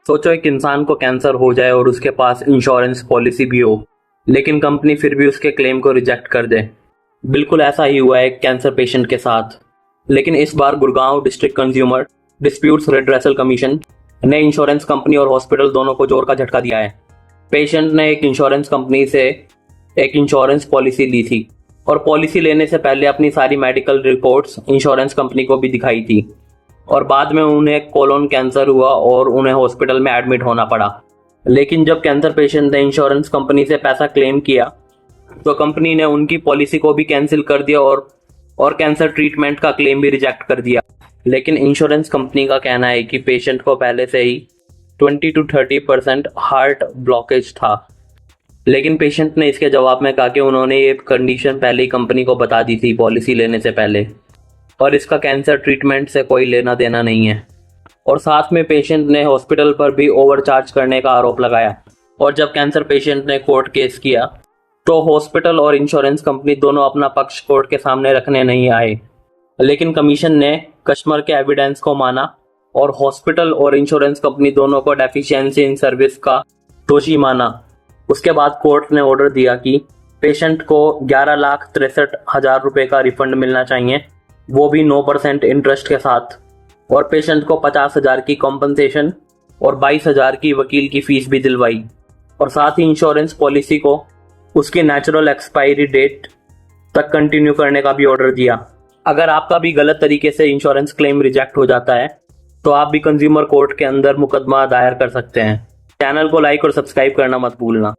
सोचो एक इंसान को कैंसर हो जाए और उसके पास इंश्योरेंस पॉलिसी भी हो, लेकिन कंपनी फिर भी उसके क्लेम को रिजेक्ट कर दे। बिल्कुल ऐसा ही हुआ है एक कैंसर पेशेंट के साथ। लेकिन इस बार Gurgaon district consumer disputes redressal commission ने इंश्योरेंस कंपनी और हॉस्पिटल दोनों को जोर का झटका दिया है। पेशेंट ने एक इंश्योरेंस कंपनी से एक इंश्योरेंस पॉलिसी ली थी और पॉलिसी लेने से पहले अपनी सारी मेडिकल रिपोर्ट्स इंश्योरेंस कंपनी को भी दिखाई थी, और बाद में उन्हें कोलोन कैंसर हुआ और उन्हें हॉस्पिटल में एडमिट होना पड़ा। लेकिन जब कैंसर पेशेंट ने इंश्योरेंस कंपनी से पैसा क्लेम किया तो कंपनी ने उनकी पॉलिसी को भी कैंसिल कर दिया और कैंसर ट्रीटमेंट का क्लेम भी रिजेक्ट कर दिया। लेकिन इंश्योरेंस कंपनी का कहना है कि पेशेंट को पहले से ही 20 to 30% हार्ट ब्लॉकेज था। लेकिन पेशेंट ने इसके जवाब में कहा कि उन्होंने ये कंडीशन पहले ही कंपनी को बता दी थी पॉलिसी लेने से पहले, और इसका कैंसर ट्रीटमेंट से कोई लेना देना नहीं है। और साथ में पेशेंट ने हॉस्पिटल पर भी ओवरचार्ज करने का आरोप लगाया। और जब कैंसर पेशेंट ने कोर्ट केस किया तो हॉस्पिटल और इंश्योरेंस कंपनी दोनों अपना पक्ष कोर्ट के सामने रखने नहीं आए। लेकिन कमीशन ने कस्टमर के एविडेंस को माना और हॉस्पिटल और इंश्योरेंस कंपनी दोनों को डेफिशिएंसी इन सर्विस का दोषी माना। उसके बाद कोर्ट ने ऑर्डर दिया कि पेशेंट को 11,63,000 रुपए का रिफंड मिलना चाहिए, वो भी 9% इंटरेस्ट के साथ, और पेशेंट को 50,000 की कॉम्पनसेशन और 22,000 की वकील की फीस भी दिलवाई। और साथ ही इंश्योरेंस पॉलिसी को उसकी नेचुरल एक्सपायरी डेट तक कंटिन्यू करने का भी ऑर्डर दिया। अगर आपका भी गलत तरीके से इंश्योरेंस क्लेम रिजेक्ट हो जाता है तो आप भी कंज्यूमर कोर्ट के अंदर मुकदमा दायर कर सकते हैं। चैनल को लाइक और सब्सक्राइब करना मत भूलना।